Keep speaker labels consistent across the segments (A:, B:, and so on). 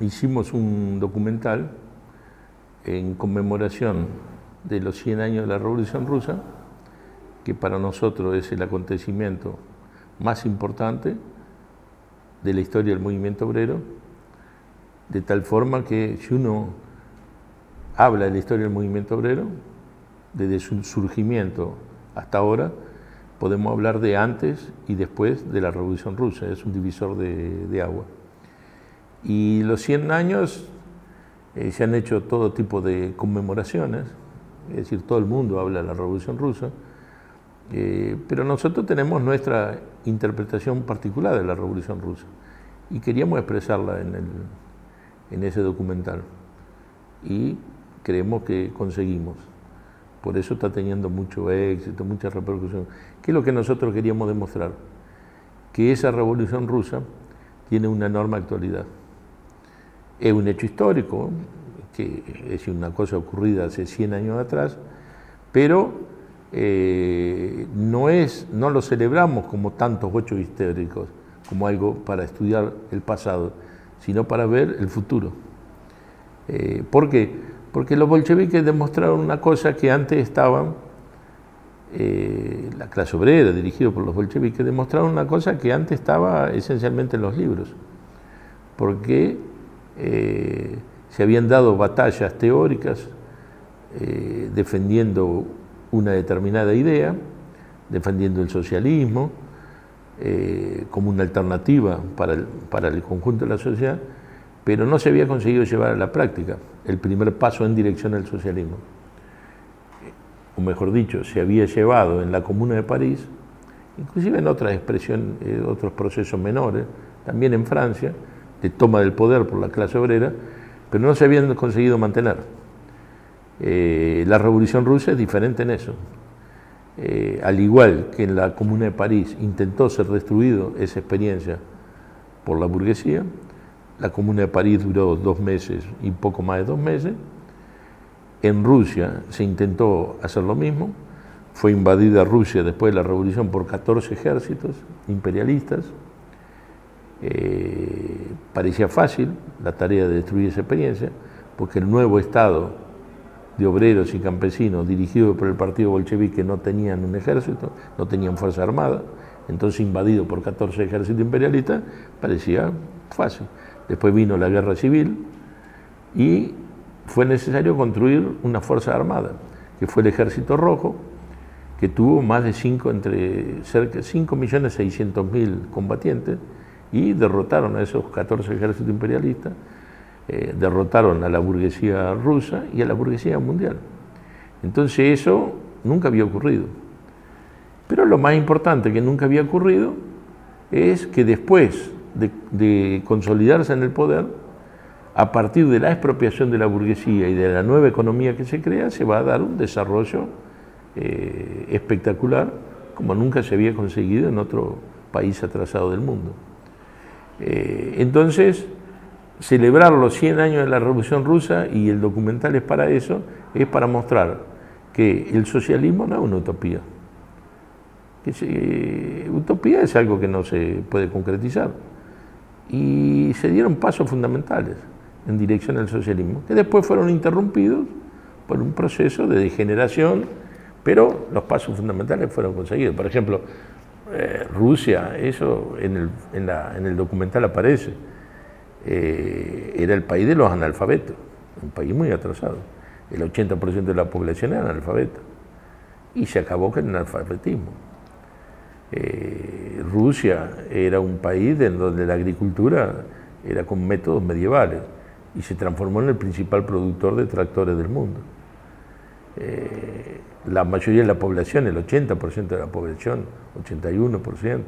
A: hicimos un documental en conmemoración de los 100 años de la Revolución Rusa, que para nosotros es el acontecimiento más importante de la historia del movimiento obrero, de tal forma que si uno habla de la historia del movimiento obrero, desde su surgimiento hasta ahora, podemos hablar de antes y después de la Revolución Rusa, es un divisor de agua. Y los 100 años se han hecho todo tipo de conmemoraciones, es decir, todo el mundo habla de la Revolución Rusa, pero nosotros tenemos nuestra interpretación particular de la Revolución Rusa y queríamos expresarla en ese documental y creemos que conseguimos. Por eso está teniendo mucho éxito, mucha repercusión. ¿Qué es lo que nosotros queríamos demostrar? Que esa Revolución Rusa tiene una enorme actualidad. Es un hecho histórico, que es una cosa ocurrida hace 100 años atrás, pero no lo celebramos como tantos hechos históricos, como algo para estudiar el pasado, sino para ver el futuro. ¿Por qué? Porque los bolcheviques demostraron una cosa que antes estaban, la clase obrera, dirigida por los bolcheviques, demostraron una cosa que antes estaba esencialmente en los libros, porque se habían dado batallas teóricas defendiendo una determinada idea, defendiendo el socialismo como una alternativa para el conjunto de la sociedad, pero no se había conseguido llevar a la práctica el primer paso en dirección al socialismo. O mejor dicho, se había llevado en la Comuna de París, inclusive en otras expresiones, otros procesos menores, también en Francia, de toma del poder por la clase obrera, pero no se habían conseguido mantener. La Revolución Rusa es diferente en eso. Al igual que en la Comuna de París intentó ser destruido esa experiencia por la burguesía, la Comuna de París duró 2 meses y poco más de 2 meses. En Rusia se intentó hacer lo mismo. Fue invadida Rusia después de la Revolución por 14 ejércitos imperialistas. Parecía fácil la tarea de destruir esa experiencia, porque el nuevo Estado de obreros y campesinos dirigido por el partido bolchevique no tenían un ejército, no tenían fuerza armada, entonces invadido por 14 ejércitos imperialistas parecía fácil. Después vino la guerra civil y fue necesario construir una fuerza armada, que fue el Ejército Rojo, que tuvo más de cerca de 5.600.000 combatientes y derrotaron a esos 14 ejércitos imperialistas, derrotaron a la burguesía rusa y a la burguesía mundial. Entonces eso nunca había ocurrido. Pero lo más importante que nunca había ocurrido es que después de consolidarse en el poder, a partir de la expropiación de la burguesía y de la nueva economía que se crea, se va a dar un desarrollo espectacular como nunca se había conseguido en otro país atrasado del mundo. Entonces, celebrar los 100 años de la Revolución Rusa, y el documental es para eso, es para mostrar que el socialismo no es una utopía. Utopía es algo que no se puede concretizar. Y se dieron pasos fundamentales en dirección al socialismo, que después fueron interrumpidos por un proceso de degeneración, pero los pasos fundamentales fueron conseguidos. Por ejemplo, Rusia, eso en el documental aparece, era el país de los analfabetos, un país muy atrasado. El 80% de la población era analfabeta y se acabó con el analfabetismo. Rusia era un país en donde la agricultura era con métodos medievales y se transformó en el principal productor de tractores del mundo. La mayoría de la población, el 80% de la población, 81%,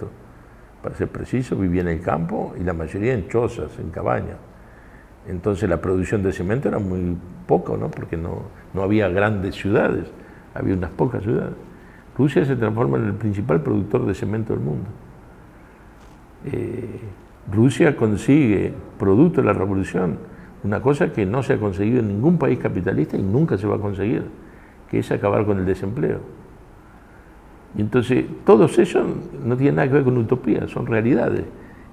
A: para ser preciso, vivía en el campo y la mayoría en chozas, en cabañas. Entonces la producción de cemento era muy poca, ¿no? Porque no había grandes ciudades, había unas pocas ciudades. Rusia se transforma en el principal productor de cemento del mundo. Rusia consigue, producto de la revolución, una cosa que no se ha conseguido en ningún país capitalista y nunca se va a conseguir, que es acabar con el desempleo. Y entonces, todos ellos no tienen nada que ver con utopía, son realidades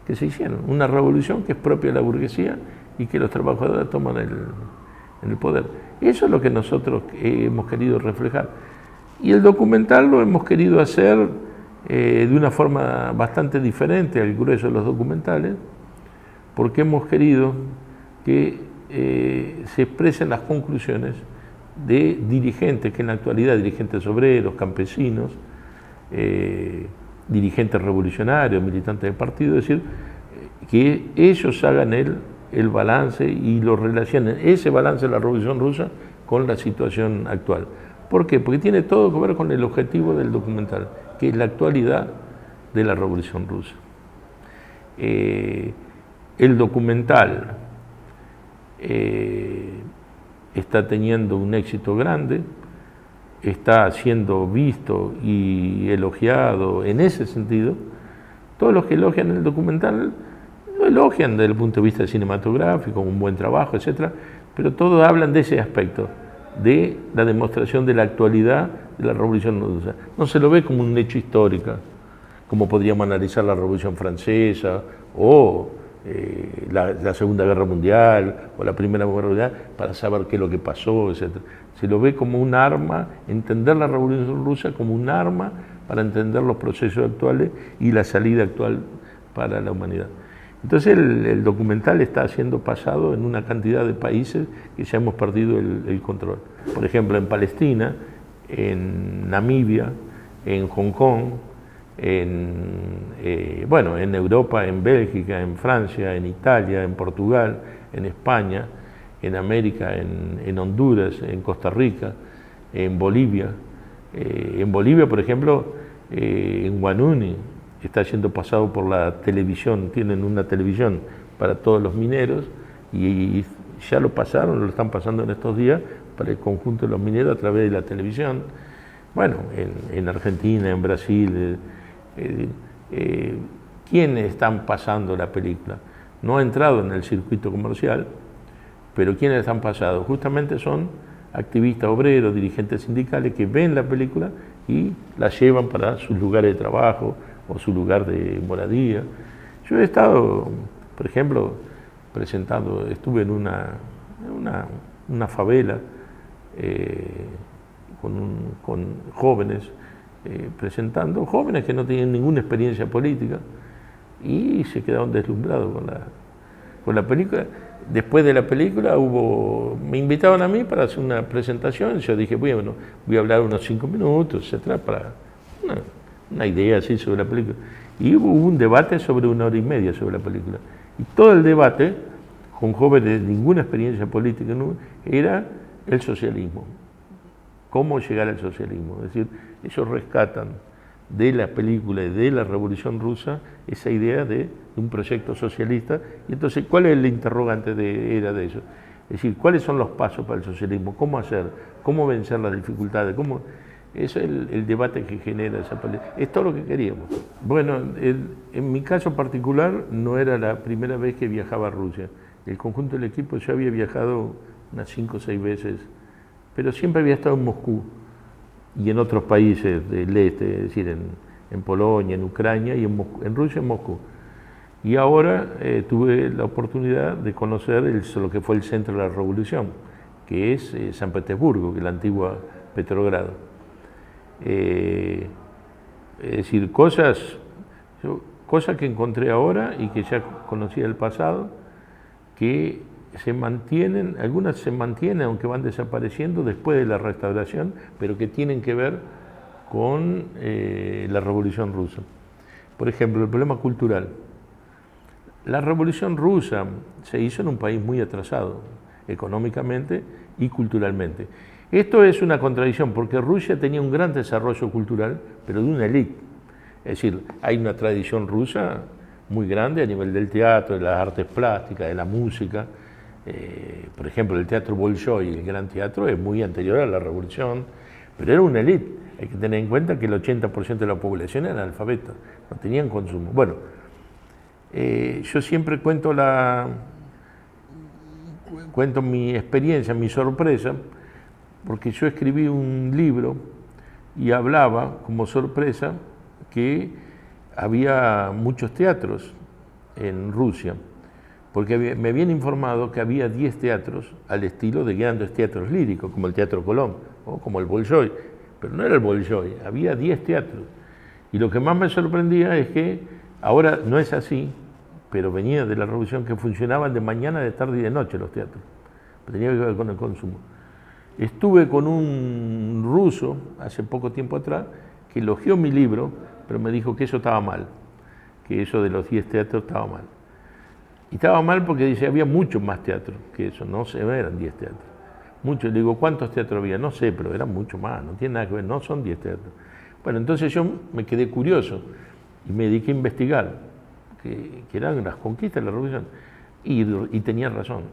A: que se hicieron. Una revolución que es propia de la burguesía y que los trabajadores toman en el poder. Eso es lo que nosotros hemos querido reflejar. Y el documental lo hemos querido hacer de una forma bastante diferente al grueso de los documentales, porque hemos querido que se expresen las conclusiones de dirigentes, que en la actualidad dirigentes obreros, campesinos, dirigentes revolucionarios, militantes del partido, es decir, que ellos hagan el balance y lo relacionen, ese balance de la Revolución Rusa con la situación actual. ¿Por qué? Porque tiene todo que ver con el objetivo del documental, que es la actualidad de la Revolución Rusa. El documental está teniendo un éxito grande, está siendo visto y elogiado en ese sentido. Todos los que elogian el documental lo elogian desde el punto de vista cinematográfico, un buen trabajo, etc. Pero todos hablan de ese aspecto, de la demostración de la actualidad de la Revolución Rusa. No se lo ve como un hecho histórico, como podríamos analizar la Revolución Francesa o la Segunda Guerra Mundial o la Primera Guerra Mundial, para saber qué es lo que pasó, etc. Se lo ve como un arma, entender la Revolución Rusa como un arma para entender los procesos actuales y la salida actual para la humanidad. Entonces el documental está siendo pasado en una cantidad de países que ya hemos perdido el control. Por ejemplo, en Palestina, en Namibia, en Hong Kong, en Europa, en Bélgica, en Francia, en Italia, en Portugal, en España, en América, en Honduras, en Costa Rica, en Bolivia. En Bolivia, por ejemplo, en Huanuni, está siendo pasado por la televisión, tienen una televisión para todos los mineros y ya lo pasaron, lo están pasando en estos días para el conjunto de los mineros a través de la televisión. Bueno, en Argentina, en Brasil, ¿quiénes están pasando la película? No ha entrado en el circuito comercial, pero ¿quiénes están pasando? Justamente son activistas obreros, dirigentes sindicales que ven la película y la llevan para sus lugares de trabajo o su lugar de moradía. Yo he estado, por ejemplo, presentando, estuve en una favela con jóvenes, presentando, jóvenes que no tenían ninguna experiencia política y se quedaron deslumbrados con la película. Después de la película me invitaban a mí para hacer una presentación. Yo dije, bueno, voy a hablar unos 5 minutos, etcétera, para una idea así sobre la película. Y hubo un debate sobre 1 hora y media sobre la película. Y todo el debate, con jóvenes de ninguna experiencia política, era el socialismo. Cómo llegar al socialismo. Es decir, ellos rescatan de la película y de la Revolución Rusa esa idea de un proyecto socialista. Y entonces, ¿cuál es el interrogante era de eso? Es decir, ¿cuáles son los pasos para el socialismo? ¿Cómo hacer? ¿Cómo vencer las dificultades? Eso es el debate que genera esa película. Es todo lo que queríamos. Bueno, en mi caso particular no era la primera vez que viajaba a Rusia. El conjunto del equipo yo había viajado unas 5 o 6 veces, pero siempre había estado en Moscú y en otros países del este, es decir, en Polonia, en Ucrania y en Rusia, en Moscú. Y ahora tuve la oportunidad de conocer lo que fue el centro de la revolución, que es San Petersburgo, que es la antigua Petrogrado. Es decir, cosas que encontré ahora y que ya conocía del pasado, que se mantienen, algunas se mantienen aunque van desapareciendo después de la restauración, pero que tienen que ver con la Revolución Rusa. Por ejemplo, el problema cultural. La Revolución Rusa se hizo en un país muy atrasado, económicamente y culturalmente. Esto es una contradicción, porque Rusia tenía un gran desarrollo cultural, pero de una élite. Es decir, hay una tradición rusa muy grande a nivel del teatro, de las artes plásticas, de la música. Por ejemplo, el teatro Bolshoi, el gran teatro, es muy anterior a la revolución, pero era una élite. Hay que tener en cuenta que el 80% de la población era analfabeta, no tenían consumo. Bueno, yo siempre cuento mi experiencia, mi sorpresa, porque yo escribí un libro y hablaba como sorpresa que había muchos teatros en Rusia. porque me habían informado que había 10 teatros al estilo de grandes teatros líricos, como el Teatro Colón o como el Bolshoi, pero no era el Bolshoi, había 10 teatros. Y lo que más me sorprendía es que ahora no es así, pero venía de la revolución, que funcionaban de mañana, de tarde y de noche los teatros. Tenía que ver con el consumo. Estuve con un ruso hace poco tiempo atrás que elogió mi libro, pero me dijo que eso estaba mal, que eso de los 10 teatros estaba mal. Y estaba mal porque dice, había mucho más teatro que eso, no eran 10 teatros. Muchos, le digo, ¿cuántos teatros había? No sé, pero eran mucho más, no tiene nada que ver, no son 10 teatros. Bueno, entonces yo me quedé curioso y me dediqué a investigar, que eran las conquistas de la revolución. Y tenía razón,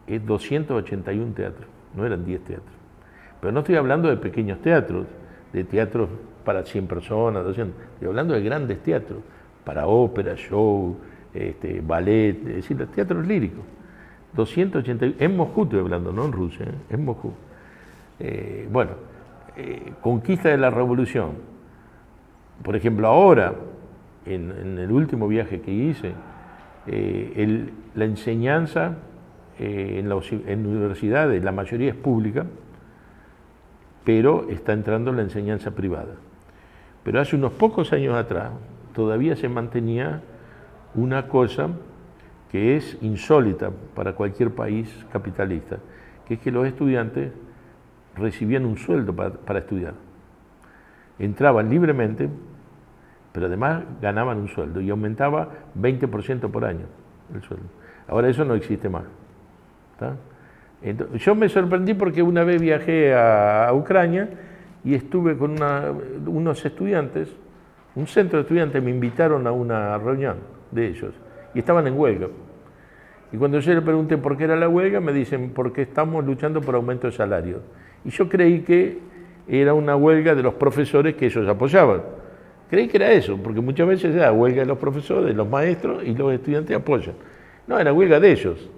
A: es 281 teatros, no eran 10 teatros. Pero no estoy hablando de pequeños teatros, de teatros para 100 personas, 200, estoy hablando de grandes teatros, para ópera, show, ballet, es decir, los teatros líricos. 281, en Moscú estoy hablando, no en Rusia, en Moscú. Bueno, conquista de la revolución. Por ejemplo, ahora, en el último viaje que hice, la enseñanza en universidades, la mayoría es pública, pero está entrando la enseñanza privada. Pero hace unos pocos años atrás todavía se mantenía una cosa que es insólita para cualquier país capitalista, que es que los estudiantes recibían un sueldo para estudiar. Entraban libremente, pero además ganaban un sueldo y aumentaba 20% por año el sueldo. Ahora eso no existe más. ¿Está? Entonces, yo me sorprendí porque una vez viajé a Ucrania y estuve con unos estudiantes, un centro de estudiantes me invitaron a una reunión de ellos y estaban en huelga. Y cuando yo le pregunté por qué era la huelga, me dicen, porque estamos luchando por aumento de salario. Y yo creí que era una huelga de los profesores que ellos apoyaban. Creí que era eso, porque muchas veces era huelga de los profesores, de los maestros, y los estudiantes apoyan. No, era huelga de ellos.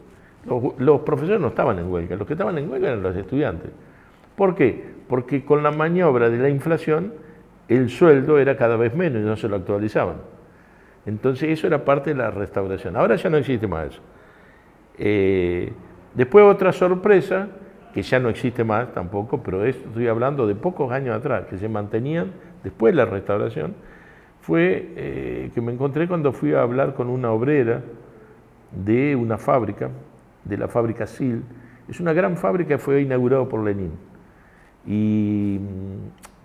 A: Los profesores no estaban en huelga, los que estaban en huelga eran los estudiantes. ¿Por qué? Porque con la maniobra de la inflación, el sueldo era cada vez menos y no se lo actualizaban. Entonces eso era parte de la restauración. Ahora ya no existe más eso. Después otra sorpresa, que ya no existe más tampoco, pero estoy hablando de pocos años atrás, que se mantenían después de la restauración, fue que me encontré cuando fui a hablar con una obrera de una fábrica, de la fábrica SIL. Es una gran fábrica que fue inaugurada por Lenin y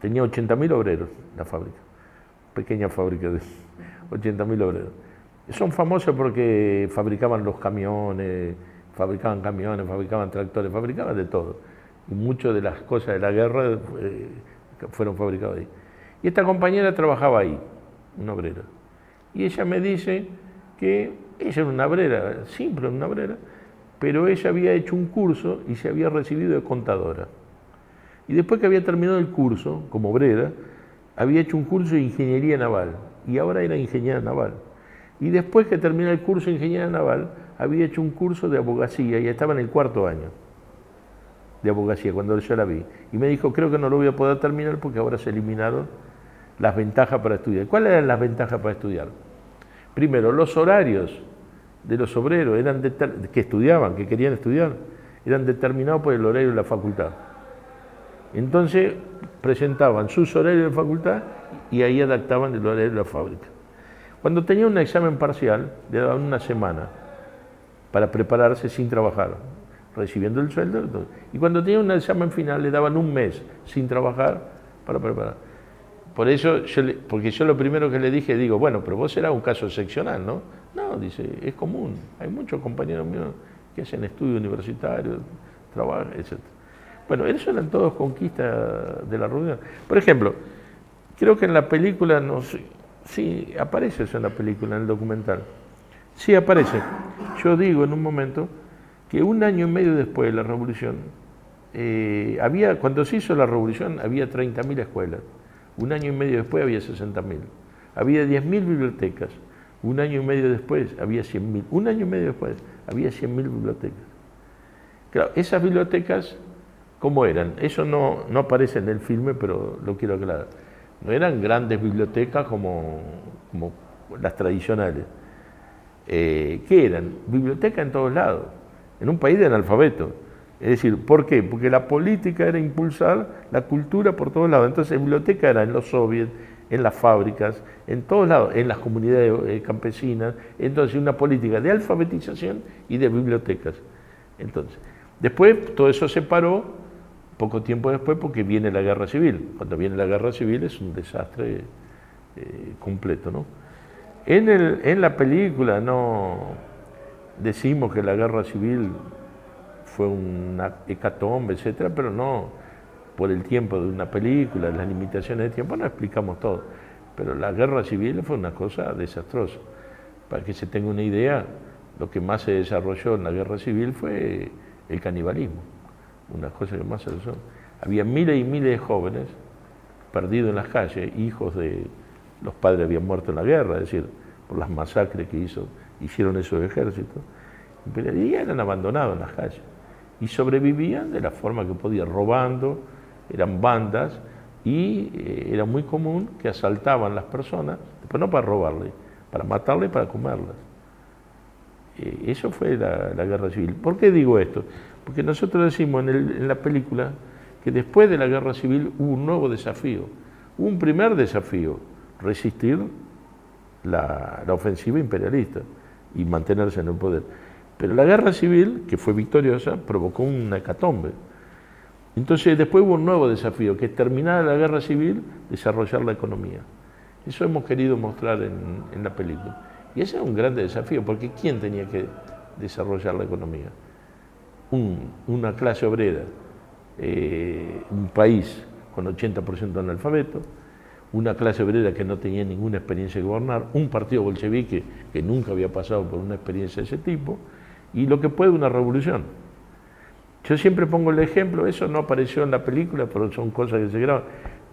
A: tenía 80.000 obreros la fábrica, pequeña fábrica de 80.000 obreros. Son famosos porque fabricaban los camiones, fabricaban tractores, fabricaban de todo. Y muchas de las cosas de la guerra fueron fabricadas ahí. Y esta compañera trabajaba ahí, una obrera. Y ella me dice que ella era una obrera, simple una obrera, pero ella había hecho un curso y se había recibido de contadora. Y después que había terminado el curso, como obrera, había hecho un curso de ingeniería naval, y ahora era ingeniera naval. Y después que terminó el curso de ingeniería naval, había hecho un curso de abogacía y estaba en el 4º año de abogacía cuando yo la vi. Y me dijo, creo que no lo voy a poder terminar porque ahora se eliminaron las ventajas para estudiar. ¿Cuáles eran las ventajas para estudiar? Primero, los horarios de los obreros que estudiaban, que querían estudiar, eran determinados por el horario de la facultad. Entonces presentaban sus horarios de facultad y ahí adaptaban el horario de la fábrica. Cuando tenía un examen parcial, le daban una semana para prepararse sin trabajar, recibiendo el sueldo. Y cuando tenía un examen final, le daban un mes sin trabajar para preparar. Por eso, porque yo lo primero que le dije, digo, bueno, pero vos serás un caso excepcional, ¿no? No, dice, es común. Hay muchos compañeros míos que hacen estudios universitarios, trabajan, etc. Bueno, eso eran todos conquistas de la revolución. Por ejemplo, creo que en la película, no sé, sí, aparece eso en la película, en el documental. Sí aparece. Yo digo en un momento que 1 año y medio después de la revolución, cuando se hizo la revolución había 30.000 escuelas. 1 año y medio después había 60.000. Había 10.000 bibliotecas. 1 año y medio después había 100.000. 1 año y medio después había 100.000 bibliotecas. Claro, esas bibliotecas, ¿cómo eran? Eso no aparece en el filme, pero lo quiero aclarar. No eran grandes bibliotecas como las tradicionales. ¿qué eran? Biblioteca en todos lados, en un país de analfabetos. Es decir, ¿por qué? Porque la política era impulsar la cultura por todos lados. Entonces, biblioteca era en los soviets, en las fábricas, en todos lados, en las comunidades campesinas. Entonces, una política de alfabetización y de bibliotecas. Entonces, después todo eso se paró poco tiempo después porque viene la guerra civil. Cuando viene la guerra civil es un desastre completo, ¿no? En la película no decimos que la guerra civil fue una hecatombe, etcétera, pero no por el tiempo de una película, las limitaciones de tiempo, no explicamos todo. Pero la guerra civil fue una cosa desastrosa. Para que se tenga una idea, lo que más se desarrolló en la guerra civil fue el canibalismo, una cosa que más se desarrolló. Había miles y miles de jóvenes perdidos en las calles, hijos de los padres habían muerto en la guerra, es decir, por las masacres que hicieron esos ejércitos, y eran abandonados en las calles. Y sobrevivían de la forma que podían, robando, eran bandas, y era muy común que asaltaban las personas, después no para robarle, para matarle y para comerlas. Eso fue la guerra civil. ¿Por qué digo esto? Porque nosotros decimos en la película que después de la guerra civil hubo un nuevo desafío. Hubo un primer desafío, resistir la ofensiva imperialista y mantenerse en el poder. Pero la guerra civil, que fue victoriosa, provocó una hecatombe. Entonces después hubo un nuevo desafío, que es terminada la guerra civil, desarrollar la economía. Eso hemos querido mostrar en la película. Y ese era un gran desafío, porque ¿quién tenía que desarrollar la economía? Una clase obrera, un país con 80% de analfabetos, una clase obrera que no tenía ninguna experiencia de gobernar, un partido bolchevique que nunca había pasado por una experiencia de ese tipo, y lo que puede una revolución. Yo siempre pongo el ejemplo, eso no apareció en la película, pero son cosas que se graban,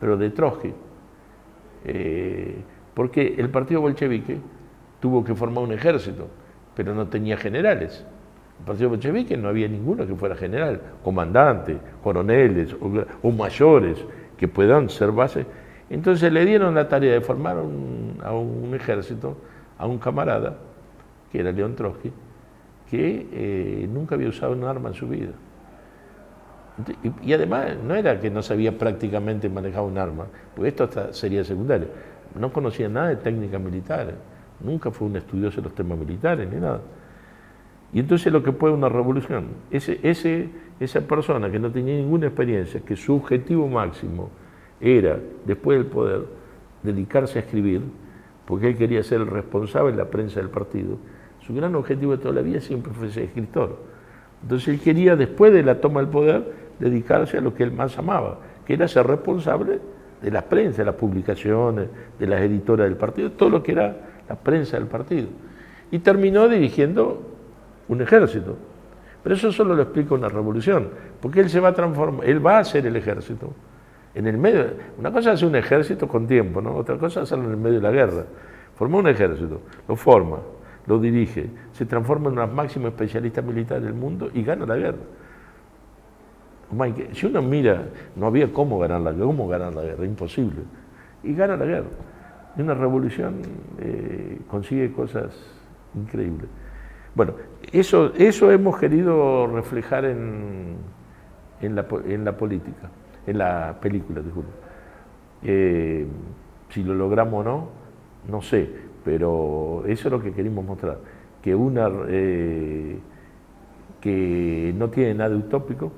A: pero de Trotsky. Porque el partido bolchevique tuvo que formar un ejército, pero no tenía generales. El partido bolchevique no había ninguno que fuera general, comandantes, coroneles o mayores que puedan ser base. Entonces le dieron la tarea de formar a un ejército, a un camarada, que era León Trotsky, que nunca había usado un arma en su vida. Y además no era que no sabía prácticamente manejar un arma, porque esto hasta sería secundario. No conocía nada de técnicas militares, nunca fue un estudioso de los temas militares ni nada. Y entonces lo que fue una revolución, esa persona que no tenía ninguna experiencia, que su objetivo máximo era, después del poder, dedicarse a escribir, porque él quería ser el responsable de la prensa del partido, su gran objetivo de toda la vida siempre fue ser escritor. Entonces él quería, después de la toma del poder, dedicarse a lo que él más amaba, que era ser responsable de la prensa, de las publicaciones, de las editoras del partido, todo lo que era la prensa del partido. Y terminó dirigiendo un ejército. Pero eso solo lo explica una revolución, porque él se va a transformar, él va a hacer el ejército. En el medio, una cosa es hacer un ejército con tiempo, ¿no? Otra cosa es hacerlo en el medio de la guerra. Formó un ejército, lo forma, lo dirige, se transforma en un máximo especialista militar del mundo y gana la guerra. Si uno mira, no había cómo ganar la guerra, imposible. Y gana la guerra. Y una revolución consigue cosas increíbles. Bueno, eso hemos querido reflejar en la política, en la película, disculpe. Si lo logramos o no, no sé, pero eso es lo que queríamos mostrar, que que no tiene nada de utópico,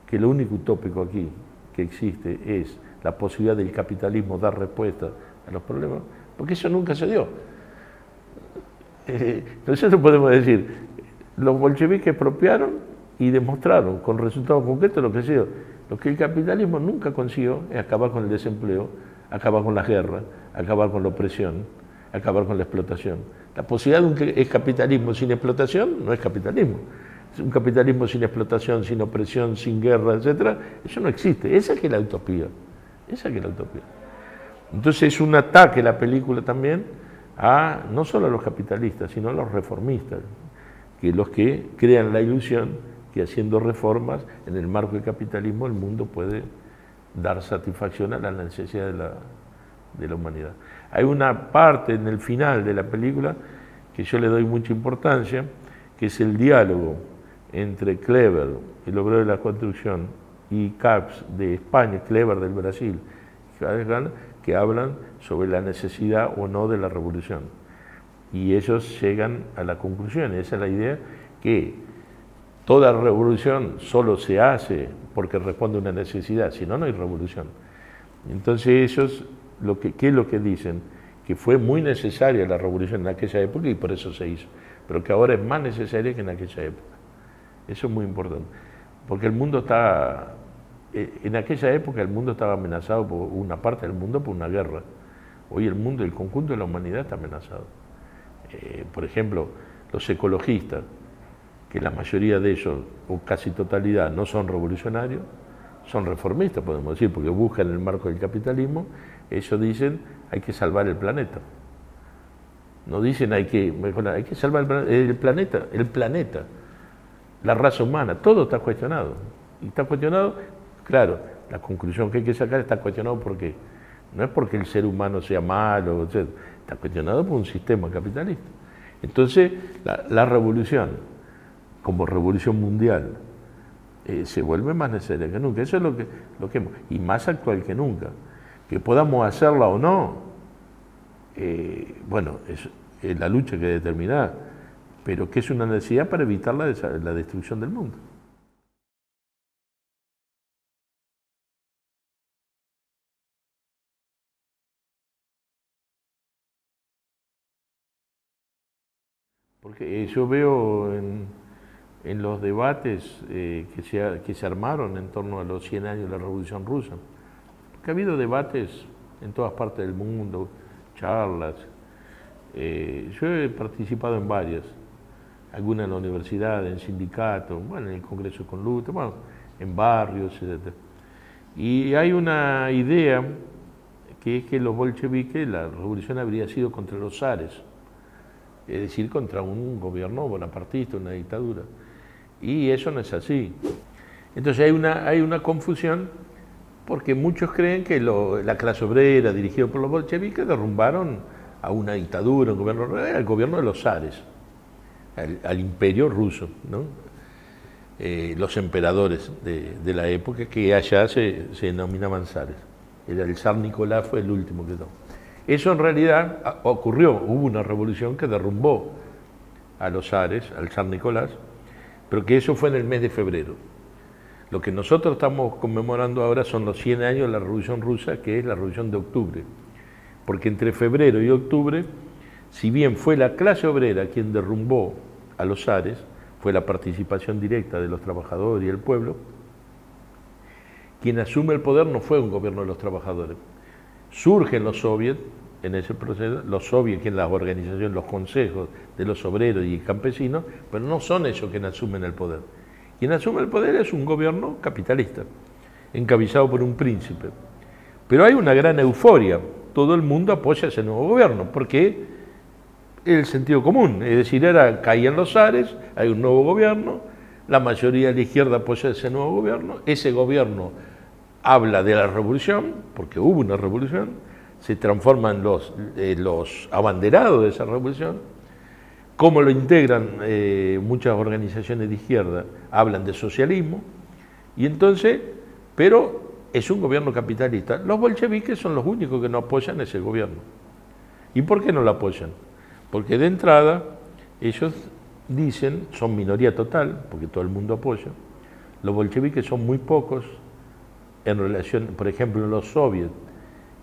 A: que lo único utópico aquí que existe es la posibilidad del capitalismo dar respuesta a los problemas, porque eso nunca se dio. Nosotros podemos decir, los bolcheviques expropiaron y demostraron con resultados concretos lo que se dio. Lo que el capitalismo nunca consiguió es acabar con el desempleo, acabar con las guerras, acabar con la opresión, acabar con la explotación. La posibilidad de un capitalismo sin explotación no es capitalismo. Un capitalismo sin explotación, sin opresión, sin guerra, etc., eso no existe. Esa que es la utopía. Esa que es la utopía. Entonces es un ataque la película también a no solo a los capitalistas, sino a los reformistas, que los que crean la ilusión que haciendo reformas en el marco del capitalismo el mundo puede dar satisfacción a las necesidades de la humanidad. Hay una parte en el final de la película que yo le doy mucha importancia, que es el diálogo entre Kleber, el obrero de la construcción, y Capps de España, Kleber del Brasil, que hablan sobre la necesidad o no de la revolución. Y ellos llegan a la conclusión, esa es la idea, que toda revolución solo se hace porque responde a una necesidad, si no, no hay revolución. Entonces ellos, ¿qué es lo que dicen? Que fue muy necesaria la revolución en aquella época y por eso se hizo, pero que ahora es más necesaria que en aquella época. Eso es muy importante, porque el mundo está, en aquella época el mundo estaba amenazado, por una parte del mundo, por una guerra. Hoy el mundo, el conjunto de la humanidad está amenazado. Por ejemplo, los ecologistas, que la mayoría de ellos, o casi totalidad, no son revolucionarios, son reformistas, podemos decir, porque buscan el marco del capitalismo. Ellos dicen hay que salvar el planeta. No dicen hay que mejorar, hay que salvar el planeta, la raza humana, todo está cuestionado. Y está cuestionado, claro, la conclusión que hay que sacar está cuestionado porque no es porque el ser humano sea malo, etc. Está cuestionado por un sistema capitalista. Entonces, la revolución, como revolución mundial, se vuelve más necesaria que nunca. Eso es lo que y más actual que nunca. Que podamos hacerla o no, bueno, es la lucha que determina, pero que es una necesidad para evitar la destrucción del mundo. Porque yo veo en los debates que se armaron en torno a los 100 años de la Revolución Rusa, que ha habido debates en todas partes del mundo, charlas. Yo he participado en varias, algunas en la universidad, en sindicatos, bueno, en el Congreso con Luta, bueno, en barrios, etc. Y hay una idea que es que los bolcheviques, la revolución habría sido contra los zares, es decir, contra un gobierno bonapartista, una dictadura. Y eso no es así. Entonces hay una confusión porque muchos creen que la clase obrera, dirigida por los bolcheviques, derrumbaron a una dictadura, un gobierno, al gobierno de los zares, al imperio ruso, ¿no? Los emperadores de la época, que allá se denominaban zares. El zar Nicolás fue el último que quedó. Eso en realidad ocurrió, hubo una revolución que derrumbó a los zares, al zar Nicolás, pero que eso fue en el mes de febrero. Lo que nosotros estamos conmemorando ahora son los 100 años de la Revolución Rusa, que es la Revolución de Octubre. Porque entre febrero y octubre, si bien fue la clase obrera quien derrumbó a los zares, fue la participación directa de los trabajadores y el pueblo, quien asume el poder no fue un gobierno de los trabajadores. Surgen los soviets en ese proceso, los soviets, que en las organizaciones, los consejos de los obreros y campesinos, pero no son ellos quienes asumen el poder. Quien asume el poder es un gobierno capitalista, encabezado por un príncipe. Pero hay una gran euforia, todo el mundo apoya ese nuevo gobierno, porque es el sentido común, es decir, caían los zares, hay un nuevo gobierno, la mayoría de la izquierda apoya ese nuevo gobierno, ese gobierno habla de la revolución, porque hubo una revolución, se transforman los abanderados de esa revolución, cómo lo integran muchas organizaciones de izquierda, hablan de socialismo, y entonces, pero es un gobierno capitalista. Los bolcheviques son los únicos que no apoyan ese gobierno. ¿Y por qué no lo apoyan? Porque de entrada ellos dicen, son minoría total, porque todo el mundo apoya, los bolcheviques son muy pocos, en relación, por ejemplo, en los soviets,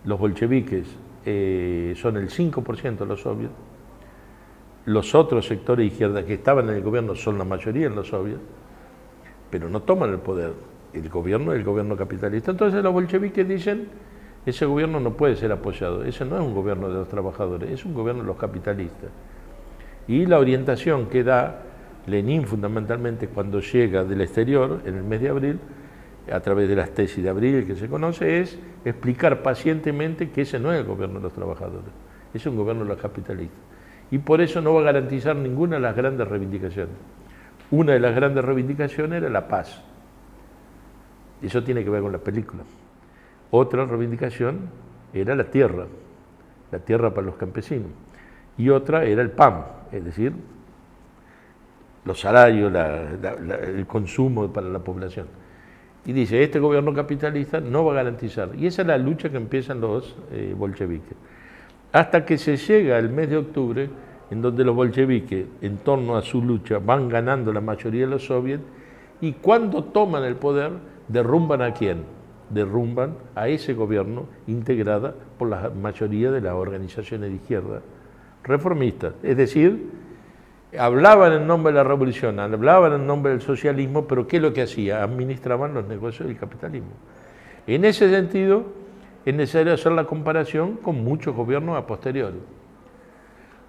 A: los bolcheviques son el 5% de los soviets, los otros sectores de izquierda que estaban en el gobierno son la mayoría en los soviets, pero no toman el poder. El gobierno es el gobierno capitalista. Entonces los bolcheviques dicen, ese gobierno no puede ser apoyado, ese no es un gobierno de los trabajadores, es un gobierno de los capitalistas. Y la orientación que da Lenin fundamentalmente cuando llega del exterior, en el mes de abril, a través de las tesis de abril que se conoce, es explicar pacientemente que ese no es el gobierno de los trabajadores, es un gobierno de los capitalistas. Y por eso no va a garantizar ninguna de las grandes reivindicaciones. Una de las grandes reivindicaciones era la paz. Eso tiene que ver con la película. Otra reivindicación era la tierra para los campesinos. Y otra era el pan, es decir, los salarios, el consumo para la población. Y dice, este gobierno capitalista no va a garantizar. Y esa es la lucha que empiezan los bolcheviques. Hasta que se llega el mes de octubre, en donde los bolcheviques, en torno a su lucha, van ganando la mayoría de los soviets, y cuando toman el poder, derrumban ¿a quién? Derrumban a ese gobierno integrada por la mayoría de las organizaciones de izquierda reformistas. Es decir, hablaban en nombre de la revolución, hablaban en nombre del socialismo, pero ¿qué es lo que hacía? Administraban los negocios del capitalismo. En ese sentido, es necesario hacer la comparación con muchos gobiernos a posteriori.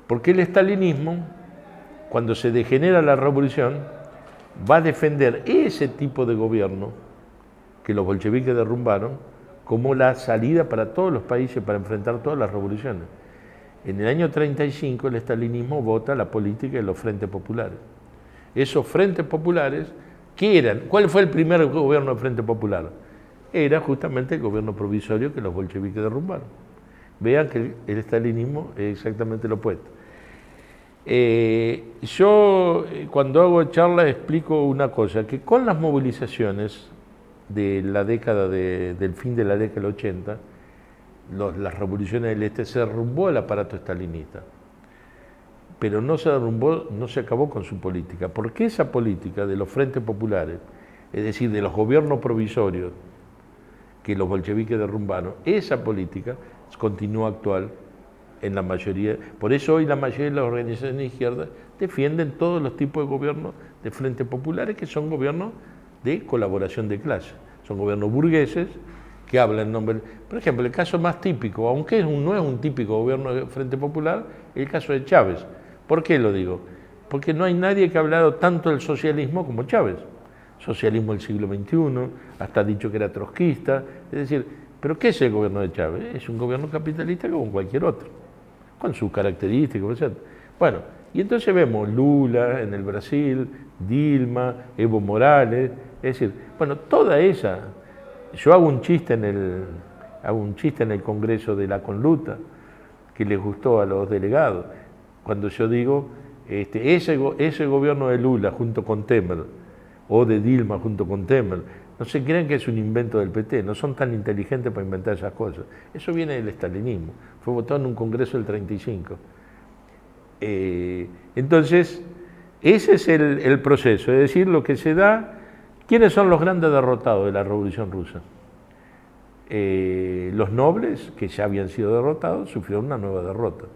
A: Porque el estalinismo, cuando se degenera la revolución, va a defender ese tipo de gobierno que los bolcheviques derrumbaron como la salida para todos los países para enfrentar todas las revoluciones. En el año 35 el estalinismo vota la política de los frentes populares. Esos frentes populares, ¿qué eran? ¿Cuál fue el primer gobierno de frente popular? Era justamente el gobierno provisorio que los bolcheviques derrumbaron. Vean que el estalinismo es exactamente lo opuesto. Yo cuando hago charlas explico una cosa, que con las movilizaciones de la década del fin de la década del 80, las revoluciones del Este, se derrumbó el aparato estalinista, pero no se derrumbó, no se acabó con su política, porque esa política de los frentes populares, es decir, de los gobiernos provisorios que los bolcheviques derrumbaron, esa política continúa actual en la mayoría. Por eso hoy la mayoría de las organizaciones de izquierda defienden todos los tipos de gobiernos de frentes populares, que son gobiernos de colaboración de clase, son gobiernos burgueses que hablan en nombre. Por ejemplo, el caso más típico, aunque no es un típico gobierno de Frente Popular, el caso de Chávez. ¿Por qué lo digo? Porque no hay nadie que ha hablado tanto del socialismo como Chávez. Socialismo del siglo XXI, hasta ha dicho que era trotskista. Es decir, ¿pero qué es el gobierno de Chávez? Es un gobierno capitalista como cualquier otro, con sus características, etc. Bueno, y entonces vemos Lula en el Brasil, Dilma, Evo Morales, es decir, bueno, toda esa. Yo hago un chiste en el Congreso de la Conluta, que les gustó a los delegados, cuando yo digo, ese gobierno de Lula junto con Temer, o de Dilma junto con Temer, no se crean que es un invento del PT, no son tan inteligentes para inventar esas cosas. Eso viene del estalinismo, fue votado en un Congreso del 35. Entonces, ese es el proceso, es decir, lo que se da. ¿Quiénes son los grandes derrotados de la Revolución Rusa? Los nobles, que ya habían sido derrotados, sufrieron una nueva derrota.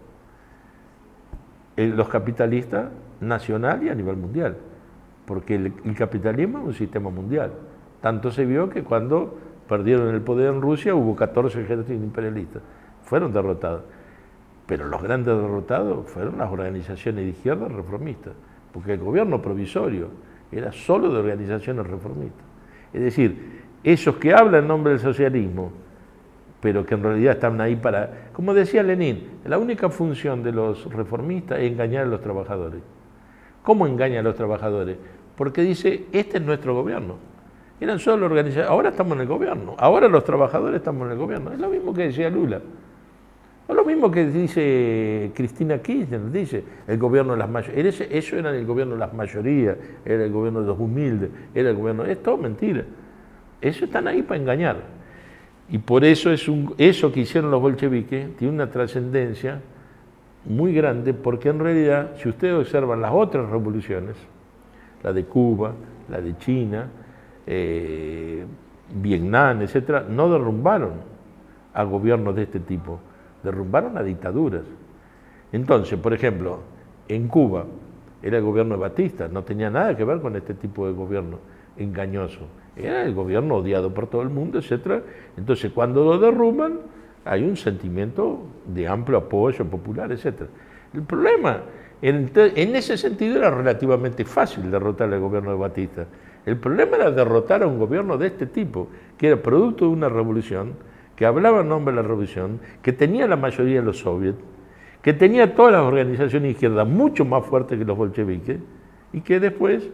A: Los capitalistas, nacional y a nivel mundial, porque el capitalismo es un sistema mundial. Tanto se vio que cuando perdieron el poder en Rusia hubo 14 ejércitos imperialistas. Fueron derrotados. Pero los grandes derrotados fueron las organizaciones de izquierda reformistas, porque el gobierno provisorio era solo de organizaciones reformistas. Es decir, esos que hablan en nombre del socialismo, pero que en realidad están ahí para, como decía Lenin, la única función de los reformistas es engañar a los trabajadores. ¿Cómo engaña a los trabajadores? Porque dice, este es nuestro gobierno. Eran solo organizaciones, ahora estamos en el gobierno, ahora los trabajadores estamos en el gobierno. Es lo mismo que decía Lula. Es lo mismo que dice Cristina Kirchner, dice el gobierno de las mayorías. Ellos eran el gobierno de las mayorías, era el gobierno de los humildes, era el gobierno. Es todo mentira. Ellos están ahí para engañar. Y por eso eso que hicieron los bolcheviques tiene una trascendencia muy grande, porque en realidad, si ustedes observan las otras revoluciones, la de Cuba, la de China, Vietnam, etcétera, no derrumbaron a gobiernos de este tipo. Derrumbaron a dictaduras. Entonces, por ejemplo, en Cuba era el gobierno de Batista, no tenía nada que ver con este tipo de gobierno engañoso. Era el gobierno odiado por todo el mundo, etc. Entonces, cuando lo derrumban, hay un sentimiento de amplio apoyo popular, etc. El problema, en ese sentido, era relativamente fácil derrotar al gobierno de Batista. El problema era derrotar a un gobierno de este tipo, que era producto de una revolución, que hablaba en nombre de la revolución, que tenía la mayoría de los soviets, que tenía todas las organizaciones izquierdas mucho más fuertes que los bolcheviques, y que después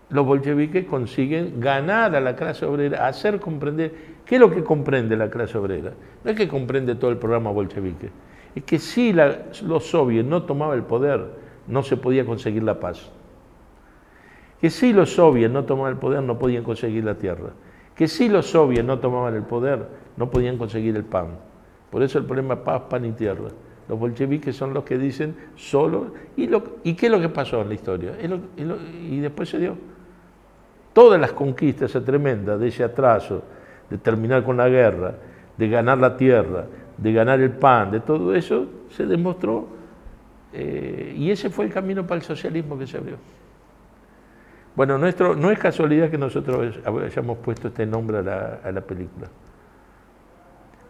A: los bolcheviques consiguen ganar a la clase obrera, hacer comprender. ¿Qué es lo que comprende la clase obrera? No es que comprende todo el programa bolchevique, es que si los soviets no tomaban el poder, no se podía conseguir la paz. Que si los soviets no tomaban el poder, no podían conseguir la tierra. Que si los soviets no tomaban el poder, no podían conseguir el pan. Por eso el problema es paz, pan y tierra. Los bolcheviques son los que dicen solo. ¿Y qué es lo que pasó en la historia? Y después se dio. Todas las conquistas tremendas de ese atraso, de terminar con la guerra, de ganar la tierra, de ganar el pan, de todo eso, se demostró. Y ese fue el camino para el socialismo que se abrió. Bueno, no es casualidad que nosotros hayamos puesto este nombre a la película.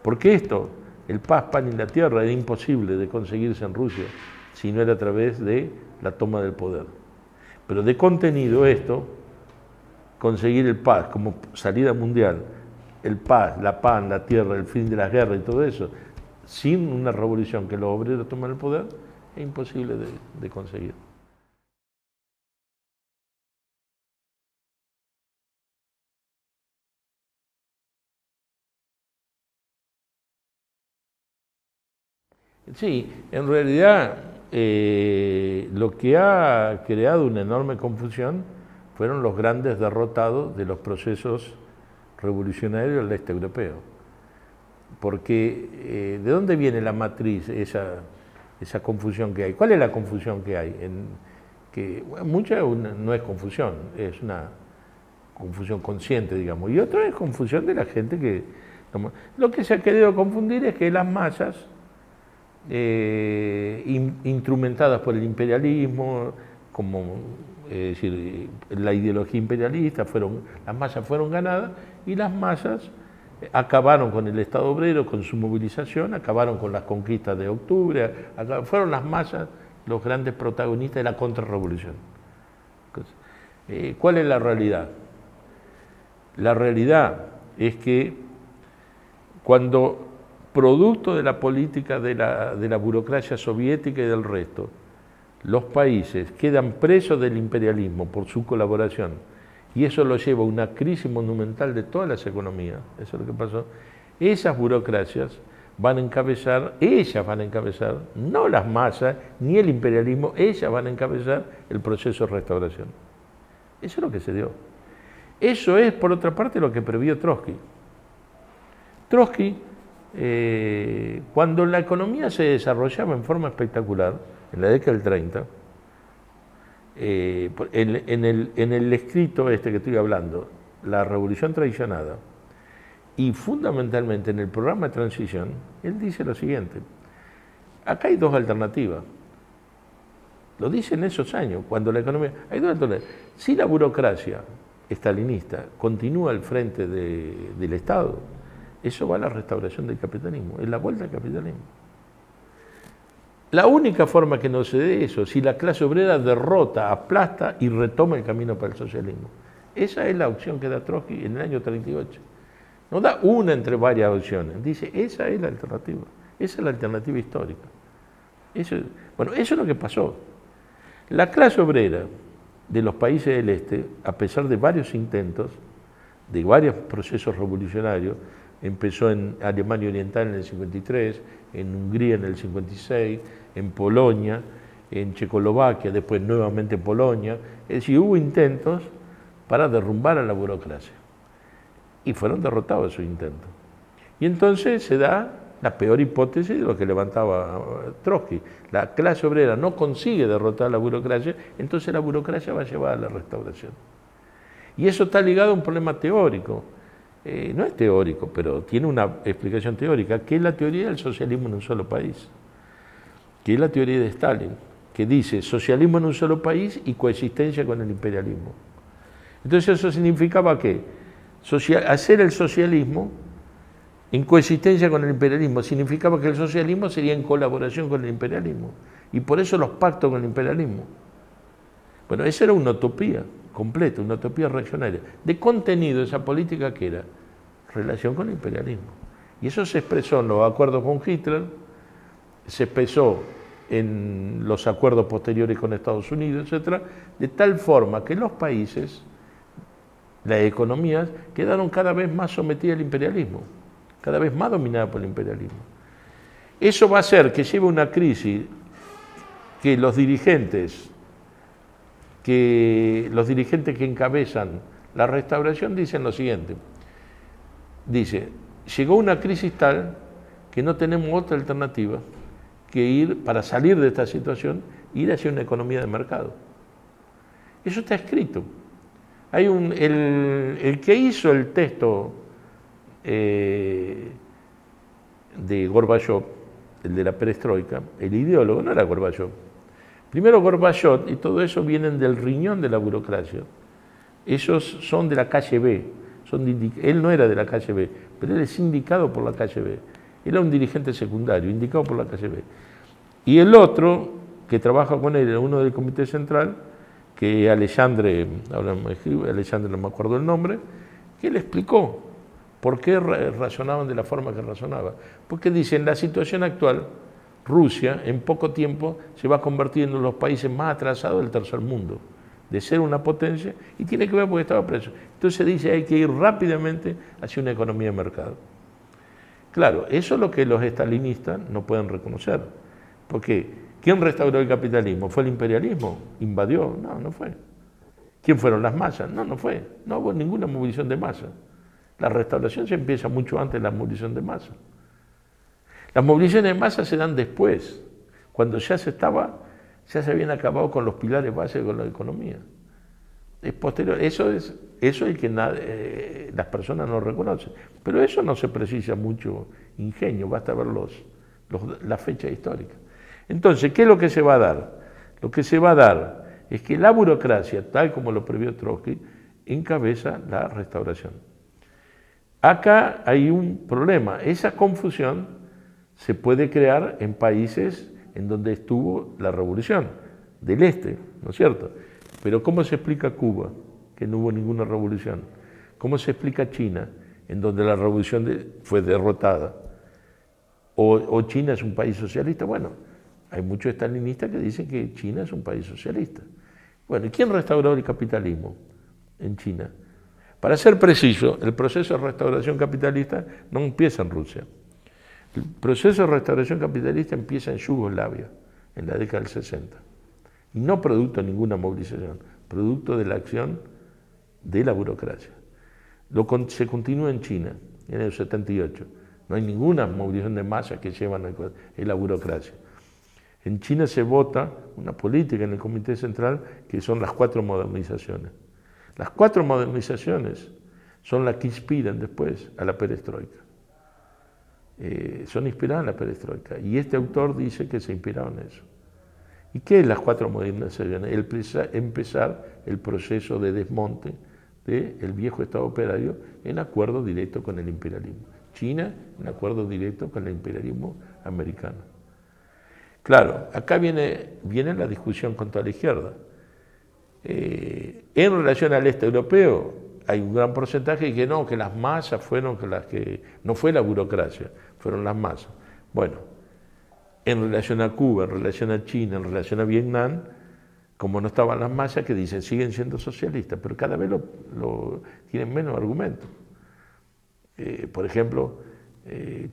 A: Porque esto, el paz, pan y la tierra, era imposible de conseguirse en Rusia si no era a través de la toma del poder. Pero de contenido esto, conseguir el paz como salida mundial, el paz, la pan, la tierra, el fin de las guerras y todo eso, sin una revolución que los obreros tomen el poder, es imposible de conseguir. Sí, en realidad lo que ha creado una enorme confusión fueron los grandes derrotados de los procesos revolucionarios del este europeo. Porque ¿de dónde viene la matriz, esa confusión que hay? ¿Cuál es la confusión que hay? Mucha no es confusión, es una confusión consciente, digamos, y otra es confusión de la gente que... Lo que se ha querido confundir es que las masas, instrumentadas por el imperialismo, como es decir, la ideología imperialista, las masas fueron ganadas y las masas acabaron con el Estado obrero, con su movilización, acabaron con las conquistas de octubre, fueron las masas los grandes protagonistas de la contrarrevolución. ¿Cuál es la realidad? La realidad es que cuando, producto de la política de la burocracia soviética y del resto, los países quedan presos del imperialismo por su colaboración, y eso lo lleva a una crisis monumental de todas las economías, eso es lo que pasó, esas burocracias van a encabezar, no las masas, ni el imperialismo, ellas van a encabezar el proceso de restauración. Eso es lo que se dio. Eso es, por otra parte, lo que previó Trotsky. Trotsky, cuando la economía se desarrollaba en forma espectacular, en la década del 30, en el escrito este que estoy hablando, La Revolución Traicionada, y fundamentalmente en el programa de transición, él dice lo siguiente: acá hay dos alternativas. Lo dice en esos años, cuando la economía... Hay dos alternativas. Si la burocracia estalinista continúa al frente del Estado, eso va a la restauración del capitalismo, es la vuelta al capitalismo. La única forma que no se dé eso, si la clase obrera derrota, aplasta y retoma el camino para el socialismo. Esa es la opción que da Trotsky en el año 38. No da una entre varias opciones, dice, esa es la alternativa, esa es la alternativa histórica. Eso es lo que pasó. La clase obrera de los países del este, a pesar de varios intentos, de varios procesos revolucionarios, empezó en Alemania Oriental en el 53, en Hungría en el 56, en Polonia, en Checoslovaquia, después nuevamente en Polonia. Es decir, hubo intentos para derrumbar a la burocracia. Y fueron derrotados esos intentos. Y entonces se da la peor hipótesis de lo que levantaba Trotsky. La clase obrera no consigue derrotar a la burocracia, entonces la burocracia va a llevar a la restauración. Y eso está ligado a un problema teórico. No es teórico, pero tiene una explicación teórica, que es la teoría del socialismo en un solo país, que es la teoría de Stalin, que dice socialismo en un solo país y coexistencia con el imperialismo. Entonces eso significaba que hacer el socialismo en coexistencia con el imperialismo significaba que el socialismo sería en colaboración con el imperialismo, y por eso los pactos con el imperialismo. Bueno, esa era una utopía completa, una utopía reaccionaria. De contenido, esa política que era relación con el imperialismo. Y eso se expresó en los acuerdos con Hitler, se expresó en los acuerdos posteriores con Estados Unidos, etc., de tal forma que los países, las economías, quedaron cada vez más sometidas al imperialismo, cada vez más dominadas por el imperialismo. Eso va a hacer que lleve una crisis que los dirigentes que encabezan la restauración dicen lo siguiente. Dice, llegó una crisis tal que no tenemos otra alternativa que ir, para salir de esta situación, ir hacia una economía de mercado. Eso está escrito. Hay el que hizo el texto de Gorbachev, el de la perestroika, el ideólogo no era Gorbachev. Primero Gorbachev y todo eso vienen del riñón de la burocracia. Ellos son de la KGB. Él no era de la KGB, pero él es indicado por la KGB. Era un dirigente secundario, indicado por la KGB. Y el otro, que trabaja con él, era uno del Comité Central, que Alexandre, ahora me escribe, Alexandre no me acuerdo el nombre, que le explicó por qué razonaban de la forma que razonaban. Porque dice, en la situación actual, Rusia en poco tiempo se va a convertir en uno de los países más atrasados del tercer mundo, de ser una potencia, y tiene que ver porque estaba preso. Entonces dice, hay que ir rápidamente hacia una economía de mercado. Claro, eso es lo que los estalinistas no pueden reconocer, porque ¿quién restauró el capitalismo? ¿Fue el imperialismo? ¿Invadió? No, no fue. ¿Quién fueron las masas? No, no fue. No hubo ninguna movilización de masa. La restauración se empieza mucho antes de la movilización de masa. Las movilizaciones de masa se dan después, cuando ya se habían acabado con los pilares básicos de la economía. Es posterior. Eso es el que las personas no reconocen. Pero eso no se precisa mucho ingenio, basta ver la fecha histórica. Entonces, ¿qué es lo que se va a dar? Lo que se va a dar es que la burocracia, tal como lo previó Trotsky, encabeza la restauración. Acá hay un problema. Esa confusión se puede crear en países en donde estuvo la revolución del Este, ¿no es cierto? Pero ¿cómo se explica Cuba, que no hubo ninguna revolución? ¿Cómo se explica China, en donde la revolución fue derrotada? ¿O China es un país socialista? Bueno, hay muchos estalinistas que dicen que China es un país socialista. Bueno, ¿y quién restauró el capitalismo en China? Para ser preciso, el proceso de restauración capitalista no empieza en Rusia. El proceso de restauración capitalista empieza en Yugoslavia, en la década del 60. Y no producto de ninguna movilización, producto de la acción de la burocracia. Se continúa en China, en el 78. No hay ninguna movilización de masa que llevan a la burocracia. En China se vota una política en el Comité Central que son las 4 modernizaciones. Las 4 modernizaciones son las que inspiran después a la perestroika. Son inspiradas en la perestroika. Y este autor dice que se inspiraron en eso. ¿Y qué es las 4 modernizaciones? Empezar el proceso de desmonte del viejo Estado operario en acuerdo directo con el imperialismo. China en acuerdo directo con el imperialismo americano. Claro, acá viene la discusión contra la izquierda. En relación al este europeo, hay un gran porcentaje que no, que las masas fueron las que... No fue la burocracia, fueron las masas. Bueno, en relación a Cuba, en relación a China, en relación a Vietnam, como no estaban las masas, que dicen siguen siendo socialistas, pero cada vez tienen menos argumentos. Por ejemplo,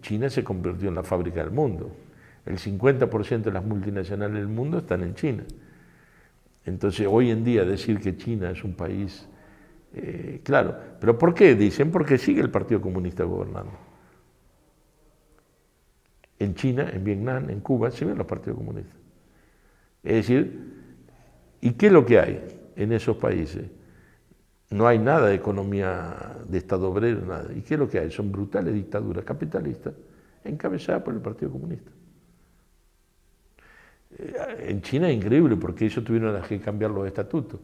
A: China se convirtió en la fábrica del mundo. El 50% de las multinacionales del mundo están en China. Entonces, hoy en día decir que China es un país, claro, pero ¿por qué? Dicen porque sigue el Partido Comunista gobernando. En China, en Vietnam, en Cuba, siguen los partidos comunistas. Es decir, ¿y qué es lo que hay en esos países? No hay nada de economía de Estado obrero, nada. ¿Y qué es lo que hay? Son brutales dictaduras capitalistas encabezadas por el Partido Comunista. En China es increíble porque ellos tuvieron que cambiar los estatutos,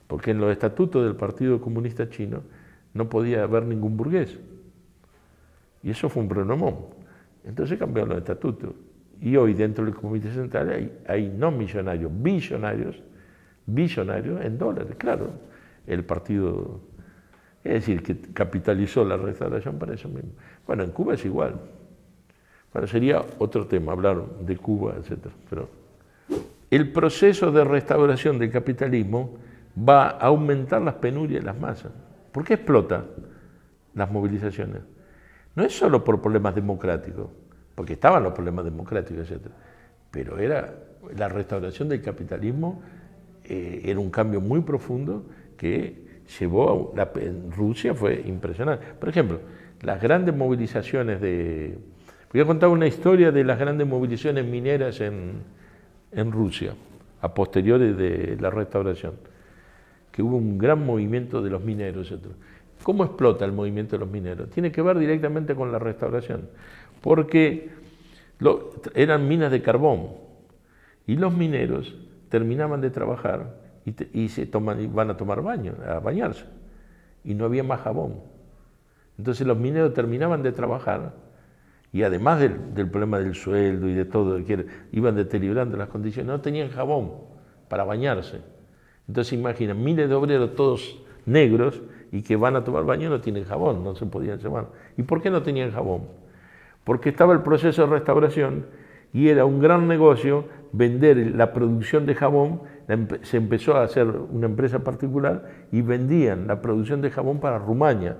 A: porque en los estatutos del Partido Comunista Chino no podía haber ningún burgués. Y eso fue un problemón. Entonces cambiaron los estatutos. Y hoy dentro del Comité Central hay no millonarios, billonarios en dólares, claro. El partido, es decir, que capitalizó la restauración para eso mismo. Bueno, en Cuba es igual. Bueno, sería otro tema, hablar de Cuba, etc. Pero el proceso de restauración del capitalismo va a aumentar las penurias de las masas. ¿Por qué explota las movilizaciones? No es solo por problemas democráticos. porque estaban los problemas democráticos, etc. Pero era la restauración del capitalismo, era un cambio muy profundo que llevó en Rusia fue impresionante. Por ejemplo, las grandes movilizaciones voy a contar una historia de las grandes movilizaciones mineras en Rusia, a posteriori de la restauración, que hubo un gran movimiento de los mineros, etc. ¿Cómo explota el movimiento de los mineros? Tiene que ver directamente con la restauración, porque eran minas de carbón y los mineros terminaban de trabajar y van a tomar baño, a bañarse, y no había más jabón. Entonces los mineros terminaban de trabajar y además del problema del sueldo y de todo, que iban deteriorando las condiciones, no tenían jabón para bañarse. Entonces imagina, miles de obreros todos negros y que van a tomar baño y no tienen jabón, no se podían llamar. ¿Y por qué no tenían jabón? Porque estaba el proceso de restauración y era un gran negocio vender la producción de jabón. Se empezó a hacer una empresa particular y vendían la producción de jabón para Rumania.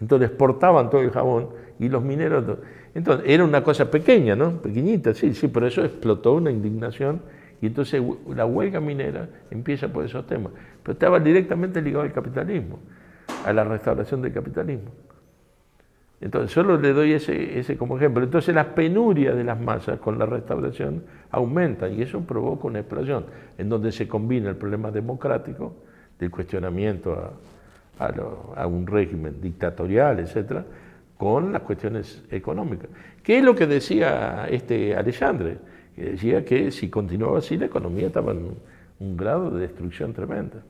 A: Entonces exportaban todo el jabón y los mineros... Entonces era una cosa pequeña, ¿no? Pequeñita, sí, pero eso explotó una indignación y entonces la huelga minera empieza por esos temas. Pero estaba directamente ligado al capitalismo, a la restauración del capitalismo. Entonces solo le doy ese como ejemplo. Entonces las penurias de las masas con la restauración aumentan y eso provoca una explosión en donde se combina el problema democrático del cuestionamiento a un régimen dictatorial, etcétera, con las cuestiones económicas. ¿Qué es lo que decía Alexandre? Que decía que si continuaba así la economía estaba en un grado de destrucción tremenda.